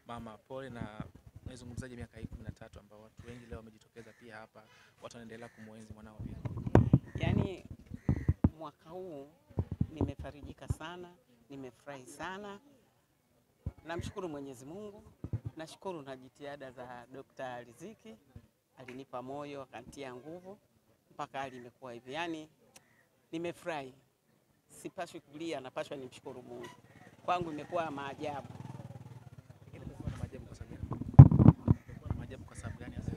Mama, pole na nazungumzaje miaka hii 13 ambao watu wengi leo wamejitokeza pia hapa, watu wanaendelea kumuenzi mwanao pia. Yaani mwaka huu nimefarijika sana, nimefurahi sana. Namshukuru Mwenyezi Mungu, nashukuru na jitihada za Dr. Riziki, alinipa moyo, akanitia nguvu mpaka hali imekuwa hivi. Yaani nimefurahi. Sipaswi kulia, napaswa nimshukuru Mungu. Kwangu imekuwa maajabu. Imekuwa na maajabu kwa sababu maajabu kwa sababu gani hasa?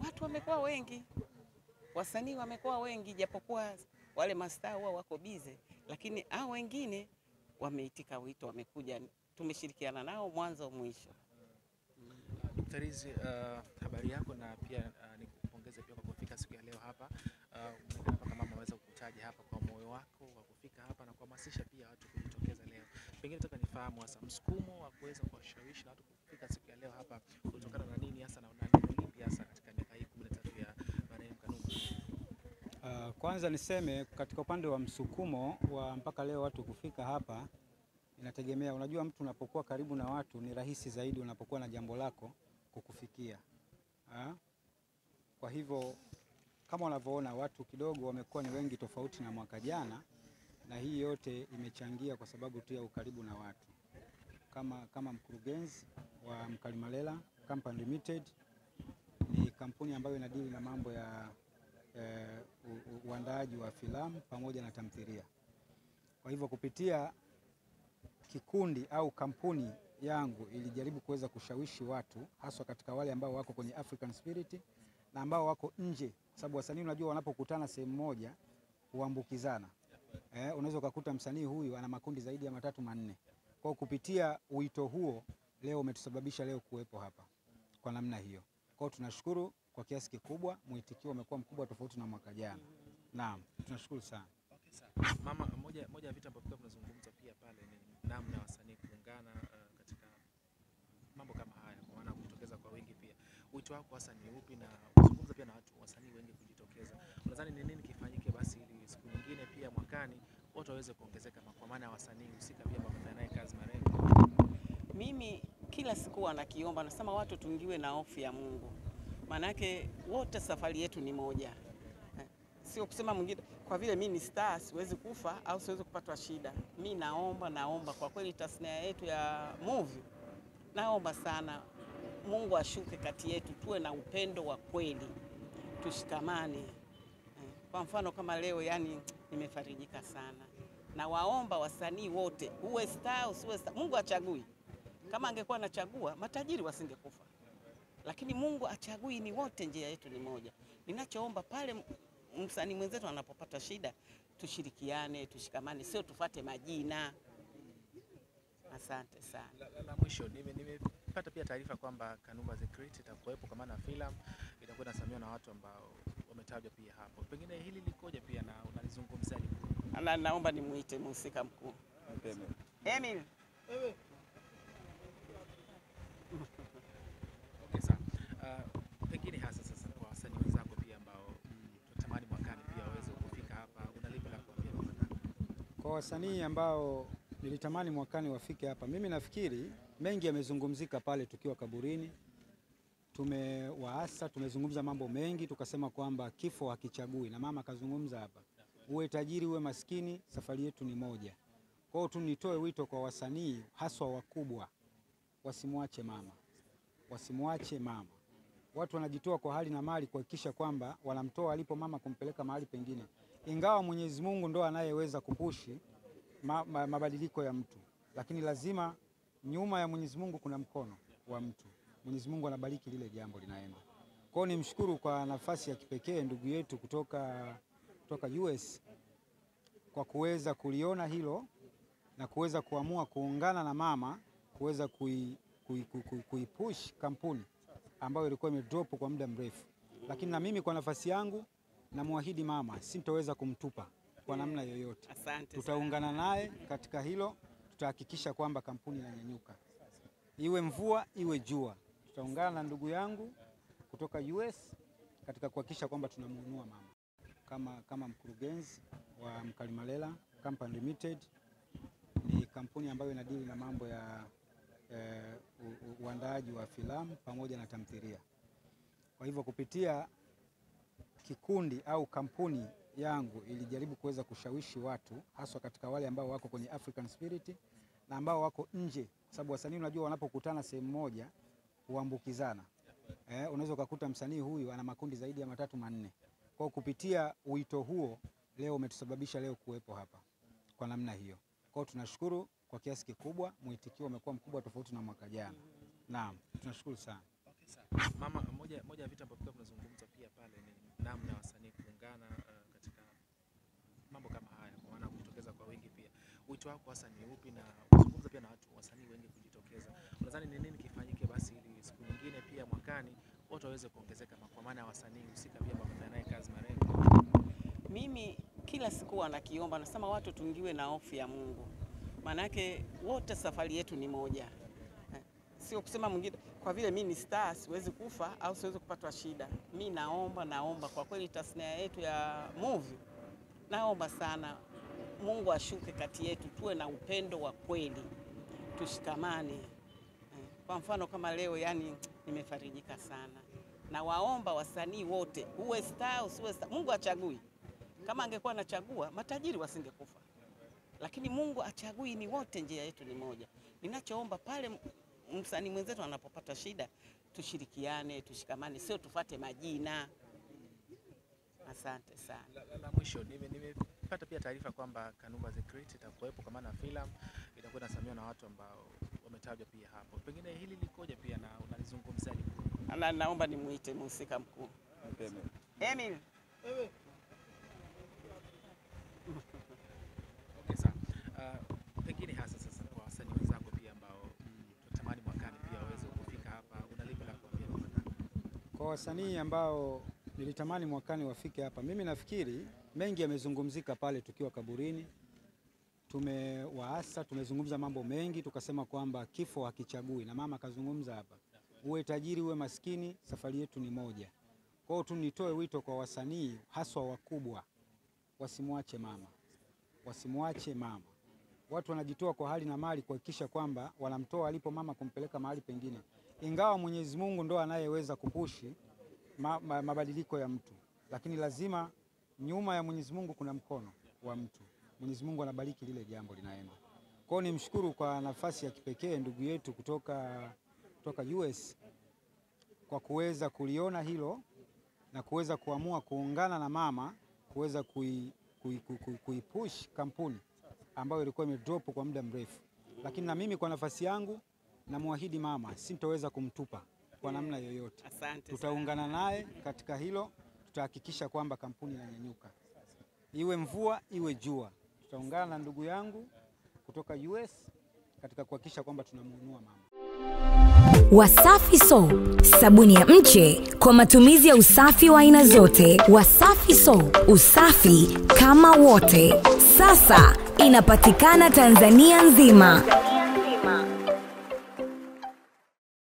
Watu wamekuwa wengi. Wasanii wamekuwa wengi, japokuwa wale mastaa huwa wako bize, lakini hao wengine wameitika wito, wamekuja, tumeshirikiana nao mwanzo mwisho. Dr. Rizi, habari yako na pia nikupongeze pia kwa kufika siku ya leo hapa. Mpaka mama aweza kukutaja hapa kwa moyo wako wa kufika hapa na kuhamasisha pia watu kujitokeza leo. Pengine nataka nifahamu hasa msukumo wa kuweza kuwashawishi watu kufika siku ya leo hapa kutokana na nini hasa na unani lipi hasa katika miaka hii 13 ya marehemu Kanumba? Kwanza niseme katika upande wa msukumo wa mpaka leo watu kufika hapa inategemea. Unajua, mtu unapokuwa karibu na watu ni rahisi zaidi unapokuwa na jambo lako kukufikia. Kwa hivyo kama unavyoona watu kidogo wamekuwa ni wengi tofauti na mwaka jana, na hii yote imechangia kwa sababu tu ya ukaribu na watu. Kama mkurugenzi wa Mkalimalela Company Limited, ni kampuni ambayo inadili na mambo ya uandaaji wa filamu pamoja na tamthilia. Kwa hivyo kupitia kikundi au kampuni yangu ilijaribu kuweza kushawishi watu, haswa katika wale ambao wako kwenye African Spirit na ambao wako nje, sababu wasanii unajua wanapokutana sehemu moja huambukizana. Unaweza kukuta msanii huyu ana makundi zaidi ya 3 4. Kwa kupitia wito huo leo umetusababisha leo kuwepo hapa kwa namna hiyo. Kwa tunashukuru kwa kiasi kikubwa, mwitikio umekuwa mkubwa tofauti na mwaka jana. Naam, tunashukuru sana. Okay, sawa. Mama, moja ya vitu ambavyo tunazungumza pia pale ni namna wasanii kuungana katika mambo kama haya, kwa maana kujitokeza kwa wengi pia. Wito wako hasa ni upi, na kuzungumza pia na watu wasanii wengi kujitokeza? Unadhani ni nini kifanyike basi ili siku nyingine pia mwakani watu waweze kuongezeka, kwa maana ya wasanii husika pia pamoja naye kazi marehemu? Mimi kila siku anakiomba, nasema watu tungiwe na hofu ya Mungu. Manake wote safari yetu ni moja. Sio kusema mwingine kwa vile mimi ni star siwezi kufa au siwezi kupatwa shida. Mimi naomba kwa kweli tasnia yetu ya movie, naomba sana Mungu ashuke kati yetu, tuwe na upendo wa kweli, tushikamane. Kwa mfano kama leo, yani nimefarijika sana. Na waomba wasanii wote, uwe star usiwe star, Mungu achagui. Kama angekuwa anachagua matajiri wasingekufa. Lakini Mungu achagui, ni wote, njia yetu ni moja. Ninachoomba pale msanii mwenzetu anapopata shida, tushirikiane, tushikamane, sio tufate majina. Asante sana. La mwisho, nimepata pia taarifa kwamba Kanumba The Great itakuwepo, kwa maana filamu itakuwa inasimamiwa na watu ambao wametajwa pia hapo. Pengine hili likoje pia na unalizungumzaje? Naomba nimuite mhusika mkuu. Emil. Okay, sawa. Pengine hasa sasa kwa wasanii wenzako pia ambao tunatamani mwakani pia waweze kufika hapa, unalipi la kuambia mwakani? Kwa wasanii ambao nilitamani mwakani wafike hapa, mimi nafikiri mengi yamezungumzika pale tukiwa kaburini. Tumezungumza mambo mengi, tukasema kwamba kifo hakichagui, na mama akazungumza hapa, uwe tajiri uwe maskini, safari yetu ni moja. Kwa hiyo tu nitoe wito kwa wasanii haswa wakubwa, wasimwache mama. Watu wanajitoa kwa hali na mali kuhakikisha kwamba wanamtoa alipo mama kumpeleka mahali pengine, ingawa Mwenyezi Mungu ndo anayeweza kupushi mabadiliko ya mtu, lakini lazima nyuma ya Mwenyezi Mungu kuna mkono wa mtu. Mwenyezi Mungu anabariki lile jambo linaenda. Kwa hiyo nimshukuru kwa nafasi ya kipekee ndugu yetu kutoka US kwa kuweza kuliona hilo na kuweza kuamua kuungana na mama kuweza kuipush kampuni ambayo ilikuwa imedrop kwa muda mrefu. Lakini na mimi kwa nafasi yangu namwahidi mama sintoweza kumtupa kwa namna yoyote. Tutaungana naye katika hilo, tutahakikisha kwamba kampuni inanyanyuka. Iwe mvua iwe jua, tutaungana na ndugu yangu kutoka US katika kuhakikisha kwamba tunamuinua mama. Kama mkurugenzi wa Mkalimalela Company Limited, ni kampuni ambayo inadili na mambo ya uandaaji uandaaji wa filamu pamoja na tamthilia. Kwa hivyo kupitia kikundi au kampuni yangu ilijaribu kuweza kushawishi watu, haswa katika wale ambao wako kwenye African Spirit na ambao wako nje, sababu wasanii unajua wanapokutana sehemu moja huambukizana. Unaweza kukuta msanii huyu ana makundi zaidi ya 3 4. Kwa kupitia wito huo leo umetusababisha leo kuwepo hapa kwa namna hiyo. Kwa tunashukuru kwa kiasi kikubwa, mwitikio umekuwa mkubwa tofauti na mwaka jana. Naam, tunashukuru sana. Okay, sawa. Mama, moja ya vitu ambavyo tunazungumza pia pale ni namna wasanii kuungana katika mambo kama haya, kwa maana kujitokeza kwa wingi pia. Wito wako hasa ni upi, na kuzungumza pia na watu wasanii wengi kujitokeza? Unadhani ni nini kifanyike basi ili siku nyingine pia mwakani watu waweze kuongezeka, kwa maana ya wasanii husika pia pamoja naye kazi Marengo? Mimi kila siku wanakiomba, nasema watu tungiwe na hofu ya Mungu. Manake wote safari yetu ni moja. Sio kusema mwingine kwa vile mimi ni star siwezi kufa au siwezi kupatwa shida. Mimi naomba kwa kweli tasnia yetu ya movie, naomba sana Mungu ashuke kati yetu, tuwe na upendo wa kweli, tushikamane. Kwa mfano kama leo, yani nimefarijika sana. Na waomba wasanii wote, uwe star usiwe star, Mungu achagui. Kama angekuwa anachagua matajiri wasingekufa, lakini Mungu achagui, ni wote, njia yetu ni moja. Ninachoomba pale msanii mwenzetu anapopata shida, tushirikiane, tushikamane, sio tufate majina. Asante sana. La mwisho, nimepata pia taarifa kwamba Kanumba The Great itakuwepo, kwa maana filamu itakuwa inasimamiwa na watu ambao wametajwa pia hapo. Pengine hili likoje pia na unalizungumzaje? Naomba nimuite mhusika mkuu. Emil. Okay, sawa. Pengine hasa sasa kwa wasanii wenzako pia ambao tunatamani mwakani pia waweze kufika hapa, unalipa la kuambia kwa wasanii ambao nilitamani mwakani wafike hapa? Mimi nafikiri mengi yamezungumzika pale tukiwa kaburini. Tumezungumza mambo mengi, tukasema kwamba kifo hakichagui, na mama kazungumza hapa, uwe tajiri uwe maskini, safari yetu ni moja. Kwa hiyo nitoe wito kwa wasanii haswa wakubwa, wasimwache mama. Watu wanajitoa kwa hali na mali kuhakikisha kwamba wanamtoa alipo mama kumpeleka mahali pengine, ingawa Mwenyezi Mungu ndo anayeweza kupushi mabadiliko ya mtu, lakini lazima nyuma ya Mwenyezi Mungu kuna mkono wa mtu. Mwenyezi Mungu anabariki lile jambo linaenda. Kwa hiyo nimshukuru kwa nafasi ya kipekee ndugu yetu kutoka US kwa kuweza kuliona hilo na kuweza kuamua kuungana na mama kuweza kuipush kampuni ambayo ilikuwa imedrop kwa muda mrefu. Lakini na mimi kwa nafasi yangu namwahidi mama sintoweza kumtupa kwa namna yoyote. Tutaungana naye katika hilo, tutahakikisha kwamba kampuni inanyanyuka. Iwe mvua iwe jua, tutaungana na ndugu yangu kutoka US katika kuhakikisha kwamba tunamuinua mama. Wasafi Soap, sabuni ya mche kwa matumizi ya usafi wa aina zote. Wasafi Soap, usafi kama wote. Sasa inapatikana Tanzania nzima.